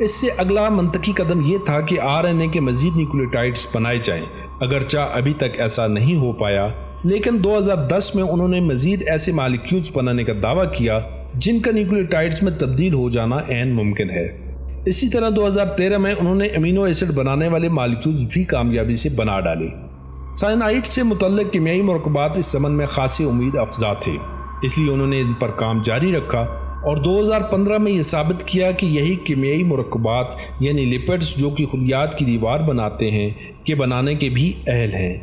اس سے اگلا منطقی قدم یہ تھا کہ RNA کے مزید نیوکلیوٹائڈز بنائے جائیں، اگرچہ ابھی تک ایسا نہیں ہو پایا، لیکن 2010 میں انہوں نے مزید ایسے مالیکیولز بنانے کا دعویٰ کیا جن کا نیوکلیوٹائڈز میں تبدیل ہو جانا عین ممکن ہے۔ اسی طرح 2013 میں انہوں نے امینو ایسڈ بنانے والے مالیکیولز بھی کامیابی سے بنا ڈالے۔ سائنائڈ سے متعلق کیمیائی مرکبات اس زمن میں خاصی امید افزا تھے، اس لیے انہوں نے ان پر کام جاری رکھا اور 2015 میں یہ ثابت کیا کہ یہی کیمیائی مرکبات یعنی لپڈز جو کہ خلیات کی دیوار بناتے ہیں کے بنانے کے بھی اہل ہیں۔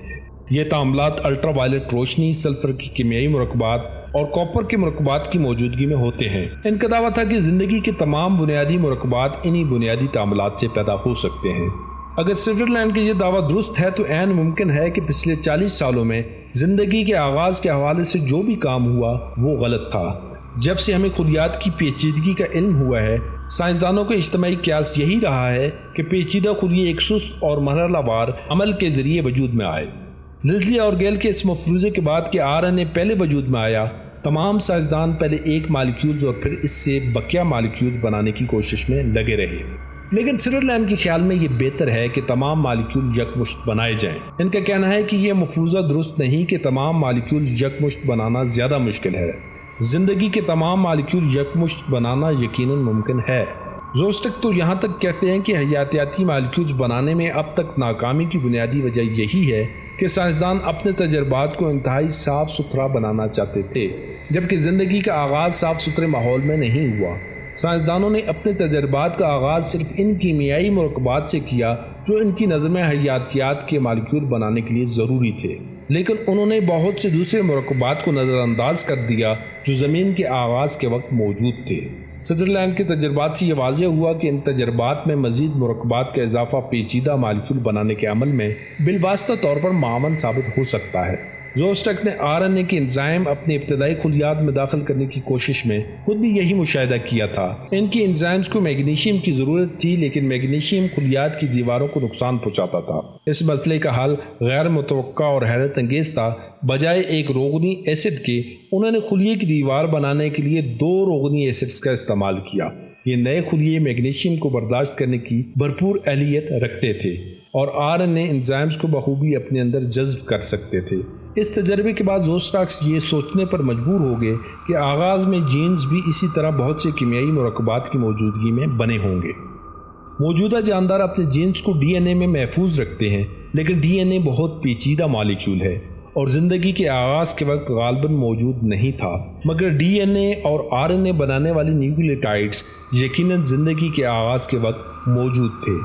یہ تعاملات الٹرا وائلٹ روشنی، سلفر کی کیمیائی مرکبات اور کاپر کے مرکبات کی موجودگی میں ہوتے ہیں۔ ان کا دعویٰ تھا کہ زندگی کے تمام بنیادی مرکبات انہی بنیادی تعاملات سے پیدا ہو سکتے ہیں۔ اگر سوئٹزرلینڈ کا یہ دعویٰ درست ہے تو عین ممکن ہے کہ پچھلے 40 سالوں میں زندگی کے آغاز کے حوالے سے جو بھی کام ہوا وہ غلط تھا۔ جب سے ہمیں خلیات کی پیچیدگی کا علم ہوا ہے، سائنسدانوں کا اجتماعی قیاس یہی رہا ہے کہ پیچیدہ خلیے ایک سست اور مرحلہ وار عمل کے ذریعے وجود میں آئے۔ لیزلی اور گیل کے اس مفروضے کے بعد کہ RNA پہلے وجود میں آیا، تمام سائنسدان پہلے ایک مالیکیولز اور پھر اس سے بقیہ مالیکیولز بنانے کی کوشش میں لگے رہے، لیکن سوئٹزرلینڈ کے خیال میں یہ بہتر ہے کہ تمام مالیکیول یکمشت بنائے جائیں۔ ان کا کہنا ہے کہ یہ مفروضہ درست نہیں کہ تمام مالیکیولز یکمشت بنانا زیادہ مشکل ہے۔ زندگی کے تمام مالیکیول یکمشت بنانا یقیناً ممکن ہے۔ زوسٹک تو یہاں تک کہتے ہیں کہ حیاتیاتی مالیکیولز بنانے میں اب تک ناکامی کی بنیادی وجہ یہی ہے کہ سائنسدان اپنے تجربات کو انتہائی صاف ستھرا بنانا چاہتے تھے، جبکہ زندگی کا آغاز صاف ستھرے ماحول میں نہیں ہوا۔ سائنسدانوں نے اپنے تجربات کا آغاز صرف ان کیمیائی مرکبات سے کیا جو ان کی نظر میں حیاتیات کے مالیکیول بنانے کے لیے ضروری تھے، لیکن انہوں نے بہت سے دوسرے مرکبات کو نظر انداز کر دیا جو زمین کے آغاز کے وقت موجود تھے۔ سوئٹزرلینڈ کے تجربات سے یہ واضح ہوا کہ ان تجربات میں مزید مرکبات کا اضافہ پیچیدہ مالیکیول بنانے کے عمل میں بالواسطہ طور پر معاون ثابت ہو سکتا ہے۔ زوسٹک نے RNA کے انزائم اپنے ابتدائی خلیات میں داخل کرنے کی کوشش میں خود بھی یہی مشاہدہ کیا تھا۔ ان کی انزائمز کو میگنیشیم کی ضرورت تھی، لیکن میگنیشیم خلیات کی دیواروں کو نقصان پہنچاتا تھا۔ اس مسئلے کا حل غیر متوقع اور حیرت انگیز تھا۔ بجائے ایک روغنی ایسڈ کے، انہوں نے خلیے کی دیوار بنانے کے لیے 2 روغنی ایسڈز کا استعمال کیا۔ یہ نئے خلیے میگنیشیم کو برداشت کرنے کی بھرپور اہلیت رکھتے تھے اور RNA انزائمز کو بخوبی اپنے اندر جذب کر سکتے تھے۔ اس تجربے کے بعد زوسٹاکس یہ سوچنے پر مجبور ہو گئے کہ آغاز میں جینز بھی اسی طرح بہت سے کیمیائی مرکبات کی موجودگی میں بنے ہوں گے۔ موجودہ جاندار اپنے جینز کو DNA میں محفوظ رکھتے ہیں، لیکن DNA بہت پیچیدہ مالیکیول ہے اور زندگی کے آغاز کے وقت غالباً موجود نہیں تھا، مگر DNA اور RNA بنانے والی نیوکلیوٹائڈز یقیناً زندگی کے آغاز کے وقت موجود تھے۔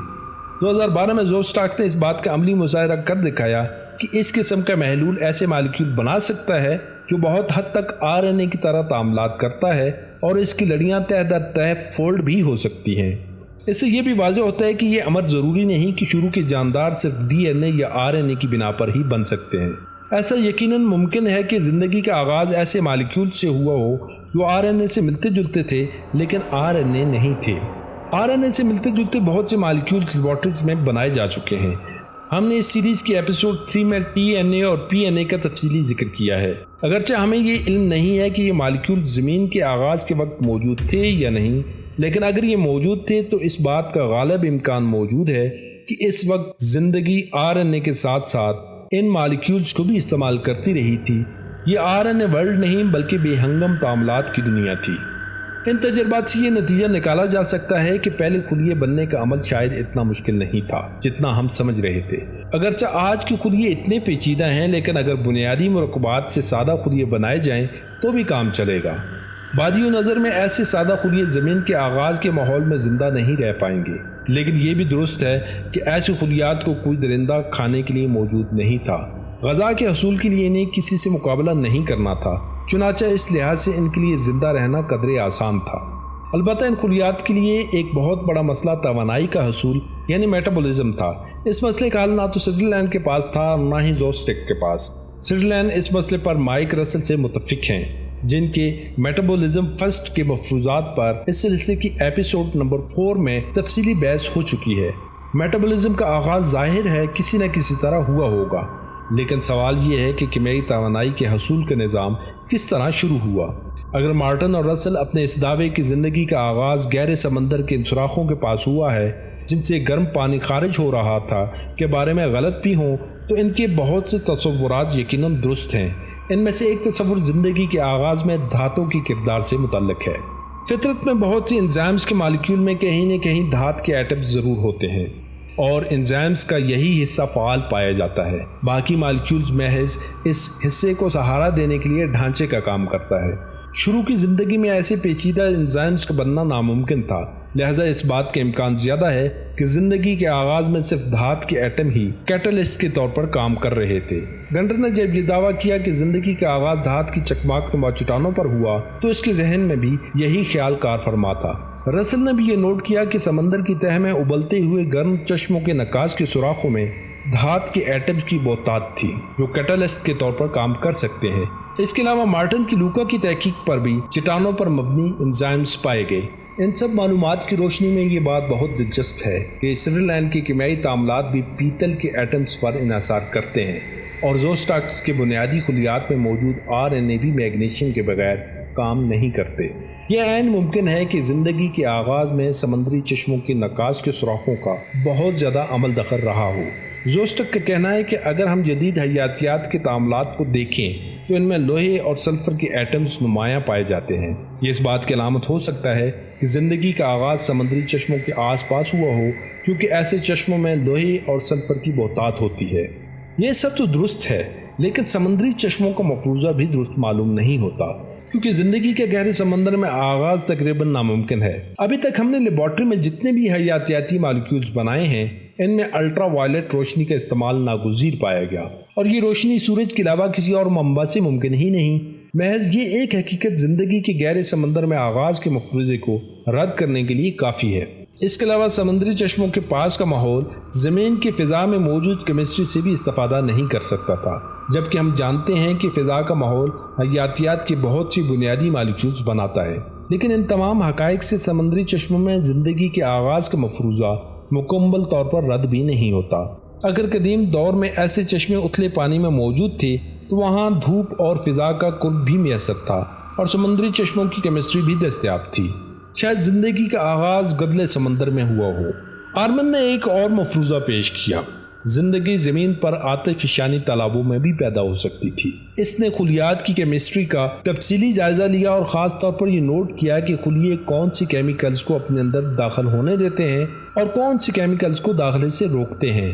2012 میں زوسٹاک نے اس بات کا عملی مظاہرہ کر دکھایا کہ اس قسم کا محلول ایسے مالیکیول بنا سکتا ہے جو بہت حد تک RNA کی طرح تعاملات کرتا ہے اور اس کی لڑیاں تہ در تہ فولڈ بھی ہو سکتی ہیں۔ اس سے یہ بھی واضح ہوتا ہے کہ یہ امر ضروری نہیں کہ شروع کے جاندار صرف DNA یا RNA کی بنا پر ہی بن سکتے ہیں۔ ایسا یقیناً ممکن ہے کہ زندگی کا آغاز ایسے مالیکیول سے ہوا ہو جو RNA سے ملتے جلتے تھے لیکن RNA نہیں تھے۔ RNA سے ملتے جلتے بہت سے مالیکیولز لیبارٹریز میں بنائے جا چکے ہیں۔ ہم نے اس سیریز کی ایپیسوڈ 3 میں TNA اور PNA کا تفصیلی ذکر کیا ہے۔ اگرچہ ہمیں یہ علم نہیں ہے کہ یہ مالیکیول زمین کے آغاز کے وقت موجود تھے یا نہیں، لیکن اگر یہ موجود تھے تو اس بات کا غالب امکان موجود ہے کہ اس وقت زندگی RNA کے ساتھ ساتھ ان مالیکیولز کو بھی استعمال کرتی رہی تھی۔ یہ RNA ورلڈ نہیں بلکہ بے ہنگم تعاملات کی دنیا تھی۔ ان تجربات سے یہ نتیجہ نکالا جا سکتا ہے کہ پہلے خلیے بننے کا عمل شاید اتنا مشکل نہیں تھا جتنا ہم سمجھ رہے تھے۔ اگرچہ آج کے خلیے اتنے پیچیدہ ہیں، لیکن اگر بنیادی مرکبات سے سادہ خلیے بنائے جائیں تو بھی کام چلے گا۔ بادی نظر میں ایسے سادہ خلیے زمین کے آغاز کے ماحول میں زندہ نہیں رہ پائیں گے، لیکن یہ بھی درست ہے کہ ایسے خلیات کو کوئی درندہ کھانے کے لیے موجود نہیں تھا۔ غذا کے حصول کے لیے انہیں کسی سے مقابلہ نہیں کرنا تھا، چنانچہ اس لحاظ سے ان کے لیے زندہ رہنا قدرے آسان تھا۔ البتہ ان خلیات کے لیے ایک بہت بڑا مسئلہ توانائی کا حصول یعنی میٹابولزم تھا۔ اس مسئلے کا حل نہ تو سوئٹزرلینڈ کے پاس تھا اور نہ ہی زوسٹک کے پاس۔ سوئٹزرلینڈ اس مسئلے پر مائک رسل سے متفق ہیں، جن کے میٹابولزم فرسٹ کے مفروضات پر اس سلسلے کی ایپیسوڈ نمبر 4 میں تفصیلی بحث ہو چکی ہے۔ میٹابولزم کا آغاز ظاہر ہے کسی نہ کسی طرح ہوا ہوگا، لیکن سوال یہ ہے کہ کیمیائی توانائی کے حصول کا نظام کس طرح شروع ہوا۔ اگر مارٹن اور رسل اپنے اس دعوے کی زندگی کا آغاز گہرے سمندر کے ان سوراخوں کے پاس ہوا ہے جن سے گرم پانی خارج ہو رہا تھا کے بارے میں غلط بھی ہوں، تو ان کے بہت سے تصورات یقیناً درست ہیں۔ ان میں سے ایک تصور زندگی کے آغاز میں دھاتوں کی کردار سے متعلق ہے۔ فطرت میں بہت سی انزائمز کے مالیکیول میں کہیں نہ کہیں دھات کے ایٹمز ضرور ہوتے ہیں اور انزائمز کا یہی حصہ فعال پایا جاتا ہے۔ باقی مالیکیولز محض اس حصے کو سہارا دینے کے لیے ڈھانچے کا کام کرتا ہے۔ شروع کی زندگی میں ایسے پیچیدہ انزائمز کا بننا ناممکن تھا، لہذا اس بات کا امکان زیادہ ہے کہ زندگی کے آغاز میں صرف دھات کے ایٹم ہی کیٹلسٹ کے طور پر کام کر رہے تھے۔ گنڈر نے جب یہ دعویٰ کیا کہ زندگی کا آغاز دھات کی چکماک نما چٹانوں پر ہوا تو اس کے ذہن میں بھی یہی خیال کار فرما تھا۔ رسل نے بھی یہ نوٹ کیا کہ سمندر کی تہہ میں ابلتے ہوئے گرم چشموں کے نکاس کے سوراخوں میں دھات کے ایٹمز کی بہتات تھی جو کیٹلسٹ کے طور پر کام کر سکتے ہیں۔ اس کے علاوہ مارٹن کی لوکا کی تحقیق پر بھی چٹانوں پر مبنی انزائمز پائے گئے۔ ان سب معلومات کی روشنی میں یہ بات بہت دلچسپ ہے کہ سوئٹزرلینڈ کے کیمیائی تعاملات بھی پیتل کے ایٹمز پر انحصار کرتے ہیں اور زوسٹاکس کے بنیادی خلیات میں موجود RNA بھی میگنیشیم کے بغیر کام نہیں کرتے۔ یہ عین ممکن ہے کہ زندگی کے آغاز میں سمندری چشموں کے نکاس کے سوراخوں کا بہت زیادہ عمل دخل رہا ہو۔ زوسٹک کا کہنا ہے کہ اگر ہم جدید حیاتیات کے تعاملات کو دیکھیں تو ان میں لوہے اور سلفر کے ایٹمز نمایاں پائے جاتے ہیں۔ یہ اس بات کی علامت ہو سکتا ہے کہ زندگی کا آغاز سمندری چشموں کے آس پاس ہوا ہو، کیونکہ ایسے چشموں میں لوہے اور سلفر کی بہتات ہوتی ہے۔ یہ سب تو درست ہے، لیکن سمندری چشموں کا مفروضہ بھی درست معلوم نہیں ہوتا، کیونکہ زندگی کے گہرے سمندر میں آغاز تقریباً ناممکن ہے۔ ابھی تک ہم نے لیبارٹری میں جتنے بھی حیاتیاتی مالیکیولز بنائے ہیں ان میں الٹرا وائلٹ روشنی کا استعمال ناگزیر پایا گیا، اور یہ روشنی سورج کے علاوہ کسی اور منبع سے ممکن ہی نہیں۔ محض یہ ایک حقیقت زندگی کے گہرے سمندر میں آغاز کے مفروضے کو رد کرنے کے لیے کافی ہے۔ اس کے علاوہ سمندری چشموں کے پاس کا ماحول زمین کی فضا میں موجود کیمسٹری سے بھی استفادہ نہیں کر سکتا تھا، جبکہ ہم جانتے ہیں کہ فضا کا ماحول حیاتیات کے بہت سی بنیادی مالیکیولز بناتا ہے۔ لیکن ان تمام حقائق سے سمندری چشموں میں زندگی کے آغاز کا مفروضہ مکمل طور پر رد بھی نہیں ہوتا۔ اگر قدیم دور میں ایسے چشمے اتلے پانی میں موجود تھے تو وہاں دھوپ اور فضا کا قرب بھی میسر تھا اور سمندری چشموں کی کیمسٹری بھی دستیاب تھی۔ شاید زندگی کا آغاز گدلے سمندر میں ہوا ہو۔ آرمن نے ایک اور مفروضہ پیش کیا، زندگی زمین پر آتش فشانی تالابوں میں بھی پیدا ہو سکتی تھی۔ اس نے خلیات کی کیمسٹری کا تفصیلی جائزہ لیا اور خاص طور پر یہ نوٹ کیا کہ خلیے کون سی کیمیکلز کو اپنے اندر داخل ہونے دیتے ہیں اور کون سی کیمیکلز کو داخلے سے روکتے ہیں۔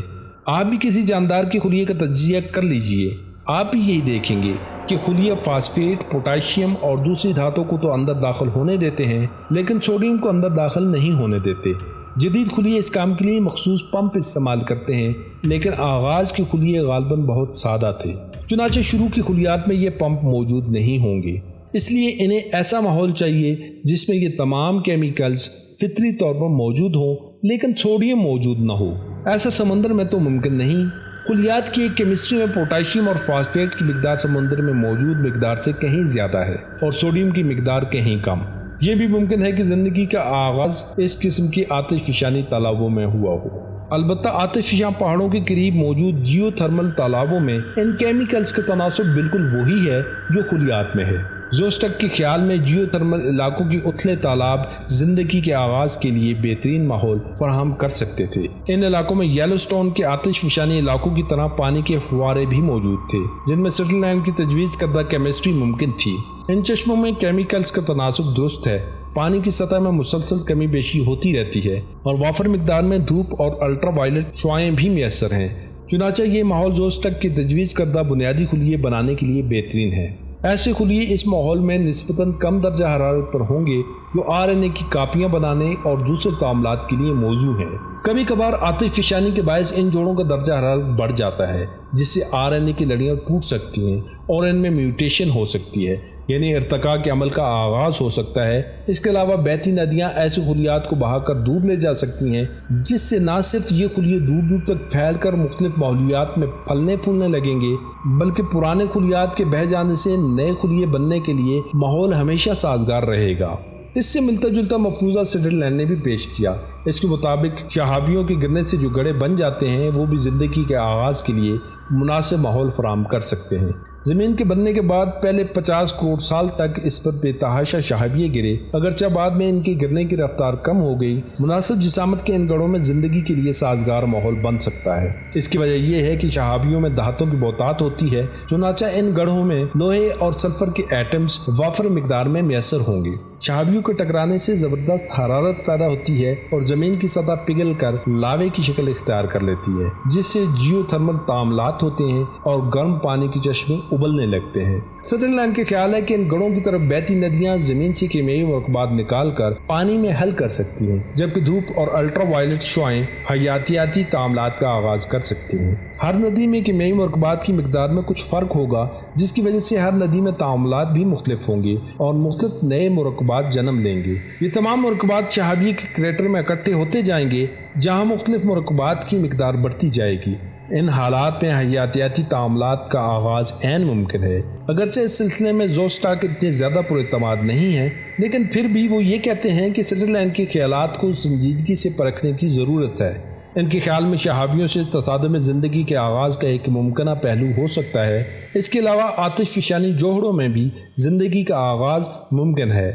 آپ بھی کسی جاندار کے خلیے کا تجزیہ کر لیجئے، آپ بھی یہی دیکھیں گے کہ خلیے فاسفیٹ، پوٹاشیم اور دوسری دھاتوں کو تو اندر داخل ہونے دیتے ہیں لیکن سوڈیم کو اندر داخل نہیں ہونے دیتے۔ جدید خلیے اس کام کے لیے مخصوص پمپ استعمال کرتے ہیں، لیکن آغاز کے خلیے غالباً بہت سادہ تھے، چنانچہ شروع کی خلیات میں یہ پمپ موجود نہیں ہوں گے۔ اس لیے انہیں ایسا ماحول چاہیے جس میں یہ تمام کیمیکلز فطری طور پر موجود ہوں لیکن سوڈیم موجود نہ ہو۔ ایسا سمندر میں تو ممکن نہیں۔ خلیات کی ایک کیمسٹری میں پوٹاشیم اور فاسفیٹ کی مقدار سمندر میں موجود مقدار سے کہیں زیادہ ہے اور سوڈیم کی مقدار کہیں کم۔ یہ بھی ممکن ہے کہ زندگی کا آغاز اس قسم کی آتش فشانی تالابوں میں ہوا ہو۔ البتہ آتش فشاں پہاڑوں کے قریب موجود جیو تھرمل تالابوں میں ان کیمیکلز کا تناسب بالکل وہی ہے جو خلیات میں ہے۔ زوسٹک کے خیال میں جیو تھرمل علاقوں کی اتلے تالاب زندگی کے آغاز کے لیے بہترین ماحول فراہم کر سکتے تھے۔ ان علاقوں میں یلو سٹون کے آتش فشانی علاقوں کی طرح پانی کے فوارے بھی موجود تھے جن میں سوئٹزرلینڈ کی تجویز کردہ کیمسٹری ممکن تھی۔ ان چشموں میں کیمیکلز کا تناسب درست ہے، پانی کی سطح میں مسلسل کمی بیشی ہوتی رہتی ہے اور وافر مقدار میں دھوپ اور الٹرا وائلٹ شعاعیں بھی میسر ہیں، چنانچہ یہ ماحول زوسٹک کی تجویز کردہ بنیادی خلیے بنانے کے لیے بہترین ہے۔ ایسے خلیے اس ماحول میں نسبتاً کم درجہ حرارت پر ہوں گے جو RNA کی کاپیاں بنانے اور دوسرے تعاملات کے لیے موزوں ہیں۔ کبھی کبھار آتش فشانی کے باعث ان جوڑوں کا درجہ حرارت بڑھ جاتا ہے جس سے RNA کی لڑیاں ٹوٹ سکتی ہیں اور ان میں میوٹیشن ہو سکتی ہے، یعنی ارتقاء کے عمل کا آغاز ہو سکتا ہے۔ اس کے علاوہ بہتی ندیاں ایسے خلیات کو بہا کر دور لے جا سکتی ہیں جس سے نہ صرف یہ خلیے دور دور تک پھیل کر مختلف ماحولیات میں پھلنے پھولنے لگیں گے بلکہ پرانے خلیات کے بہہ جانے سے نئے خلیے بننے کے لیے ماحول ہمیشہ سازگار رہے گا۔ اس سے ملتا جلتا مفروضہ سوئٹزرلینڈ نے بھی پیش کیا۔ اس کے مطابق شہابیوں کے گرنے سے جو گڑھے بن جاتے ہیں وہ بھی زندگی کے آغاز کے لیے مناسب ماحول فراہم کر سکتے ہیں۔ زمین کے بننے کے بعد پہلے 50 کروڑ سال تک اس پر بے تحاشا شہابیے گرے، اگرچہ بعد میں ان کے گرنے کی رفتار کم ہو گئی۔ مناسب جسامت کے ان گڑھوں میں زندگی کے لیے سازگار ماحول بن سکتا ہے۔ اس کی وجہ یہ ہے کہ شہابیوں میں دھاتوں کی بہتات ہوتی ہے، چنانچہ ان گڑھوں میں لوہے اور سلفر کے ایٹمز وافر مقدار میں میسر ہوں گے۔ شہابیوں کے ٹکرانے سے زبردست حرارت پیدا ہوتی ہے اور زمین کی سطح پگھل کر لاوے کی شکل اختیار کر لیتی ہے، جس سے جیو تھرمل تعاملات ہوتے ہیں اور گرم پانی کے چشمے ابلنے لگتے ہیں۔ سدرلینڈ کے خیال ہے کہ ان گڑھوں کی طرف بہتی ندیاں زمین سے کیمیائی مرکبات نکال کر پانی میں حل کر سکتی ہیں، جبکہ دھوپ اور الٹرا وائلٹ شعاعیں حیاتیاتی تعاملات کا آغاز کر سکتی ہیں۔ ہر ندی میں کیمیائی مرکبات کی مقدار میں کچھ فرق ہوگا، جس کی وجہ سے ہر ندی میں تعاملات بھی مختلف ہوں گے اور مختلف نئے مرکبات جنم لیں گے۔ یہ تمام مرکبات شہابیے کے کریٹر میں اکٹھے ہوتے جائیں گے، جہاں مختلف مرکبات کی مقدار بڑھتی جائے گی۔ ان حالات میں حیاتیاتی تعاملات کا آغاز عین ممکن ہے۔ اگرچہ اس سلسلے میں زوسٹاک اتنے زیادہ پر اعتماد نہیں ہیں، لیکن پھر بھی وہ یہ کہتے ہیں کہ سدرلینڈ کے خیالات کو سنجیدگی سے پرکھنے کی ضرورت ہے۔ ان کے خیال میں شہابیوں سے تصادم زندگی کے آغاز کا ایک ممکنہ پہلو ہو سکتا ہے۔ اس کے علاوہ آتش فشانی جوہڑوں میں بھی زندگی کا آغاز ممکن ہے۔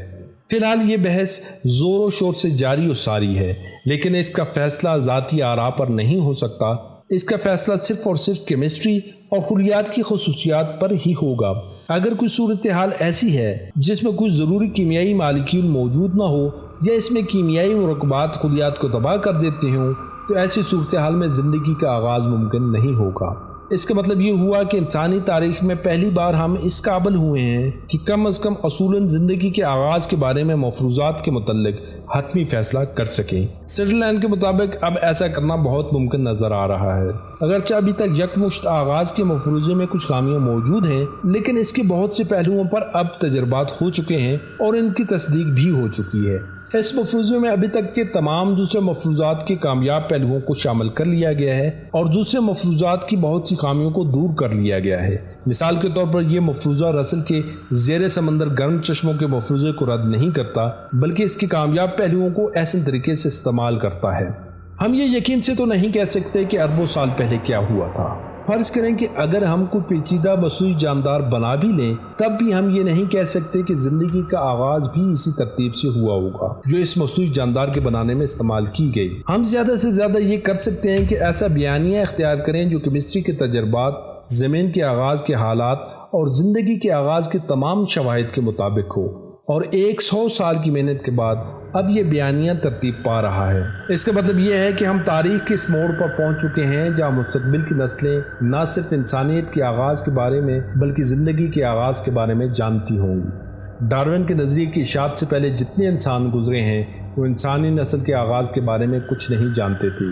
فی الحال یہ بحث زور و شور سے جاری و ساری ہے، لیکن اس کا فیصلہ ذاتی آراء پر نہیں ہو سکتا۔ اس کا فیصلہ صرف اور صرف کیمسٹری اور خلیات کی خصوصیات پر ہی ہوگا۔ اگر کوئی صورتحال ایسی ہے جس میں کوئی ضروری کیمیائی مالیکیول موجود نہ ہو یا اس میں کیمیائی مرکبات خلیات کو تباہ کر دیتے ہوں، تو ایسی صورتحال میں زندگی کا آغاز ممکن نہیں ہوگا۔ اس کا مطلب یہ ہوا کہ انسانی تاریخ میں پہلی بار ہم اس قابل ہوئے ہیں کہ کم از کم اصولاً زندگی کے آغاز کے بارے میں مفروضات کے متعلق حتمی فیصلہ کر سکیں۔ سدرلینڈ کے مطابق اب ایسا کرنا بہت ممکن نظر آ رہا ہے۔ اگرچہ ابھی تک یکمشت آغاز کے مفروضے میں کچھ خامیاں موجود ہیں، لیکن اس کے بہت سے پہلوؤں پر اب تجربات ہو چکے ہیں اور ان کی تصدیق بھی ہو چکی ہے۔ اس مفروضے میں ابھی تک کے تمام دوسرے مفروضات کے کامیاب پہلوؤں کو شامل کر لیا گیا ہے اور دوسرے مفروضات کی بہت سی خامیوں کو دور کر لیا گیا ہے۔ مثال کے طور پر یہ مفروضہ رسل کے زیر سمندر گرم چشموں کے مفروضے کو رد نہیں کرتا، بلکہ اس کے کامیاب پہلوؤں کو ایسے طریقے سے استعمال کرتا ہے۔ ہم یہ یقین سے تو نہیں کہہ سکتے کہ اربوں سال پہلے کیا ہوا تھا۔ فرض کریں کہ اگر ہم کوئی پیچیدہ مصنوعی جاندار بنا بھی لیں، تب بھی ہم یہ نہیں کہہ سکتے کہ زندگی کا آغاز بھی اسی ترتیب سے ہوا ہوگا جو اس مصنوعی جاندار کے بنانے میں استعمال کی گئی۔ ہم زیادہ سے زیادہ یہ کر سکتے ہیں کہ ایسا بیانیہ اختیار کریں جو کیمسٹری کے تجربات، زمین کے آغاز کے حالات اور زندگی کے آغاز کے تمام شواہد کے مطابق ہو، اور 100 سال کی محنت کے بعد اب یہ بیانیہ ترتیب پا رہا ہے۔ اس کا مطلب یہ ہے کہ ہم تاریخ کے اس موڑ پر پہنچ چکے ہیں جہاں مستقبل کی نسلیں نہ صرف انسانیت کے آغاز کے بارے میں بلکہ زندگی کے آغاز کے بارے میں جانتی ہوں گی۔ ڈارون کے نظریے کی اشاعت سے پہلے جتنے انسان گزرے ہیں وہ انسانی نسل کے آغاز کے بارے میں کچھ نہیں جانتے تھے،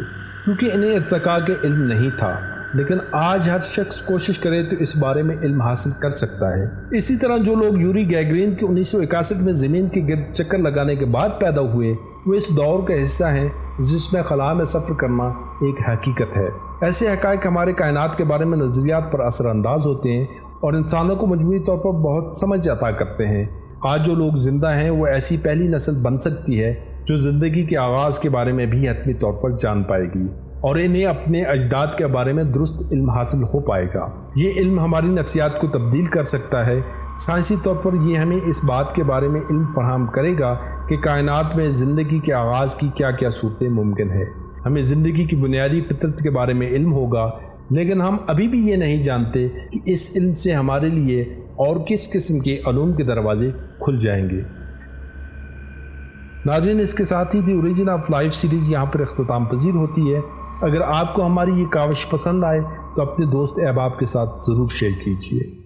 کیونکہ انہیں ارتقاء کے علم نہیں تھا۔ لیکن آج ہر شخص کوشش کرے تو اس بارے میں علم حاصل کر سکتا ہے۔ اسی طرح جو لوگ یوری گیگرین کے 1961 میں زمین کے گرد چکر لگانے کے بعد پیدا ہوئے، وہ اس دور کا حصہ ہیں جس میں خلا میں سفر کرنا ایک حقیقت ہے۔ ایسے حقائق ہمارے کائنات کے بارے میں نظریات پر اثر انداز ہوتے ہیں اور انسانوں کو مجموعی طور پر بہت سمجھ عطا کرتے ہیں۔ آج جو لوگ زندہ ہیں وہ ایسی پہلی نسل بن سکتی ہے جو زندگی کے آغاز کے بارے میں بھی حتمی طور پر جان پائے گی اور انہیں اپنے اجداد کے بارے میں درست علم حاصل ہو پائے گا۔ یہ علم ہماری نفسیات کو تبدیل کر سکتا ہے۔ سائنسی طور پر یہ ہمیں اس بات کے بارے میں علم فراہم کرے گا کہ کائنات میں زندگی کے آغاز کی کیا کیا صورتیں ممکن ہیں۔ ہمیں زندگی کی بنیادی فطرت کے بارے میں علم ہوگا، لیکن ہم ابھی بھی یہ نہیں جانتے کہ اس علم سے ہمارے لیے اور کس قسم کے علوم کے دروازے کھل جائیں گے۔ ناظرین، اس کے ساتھ ہی the origin of life series یہاں پر اختتام پذیر ہوتی ہے۔ اگر آپ کو ہماری یہ کاوش پسند آئے تو اپنے دوست احباب کے ساتھ ضرور شیئر کیجیے۔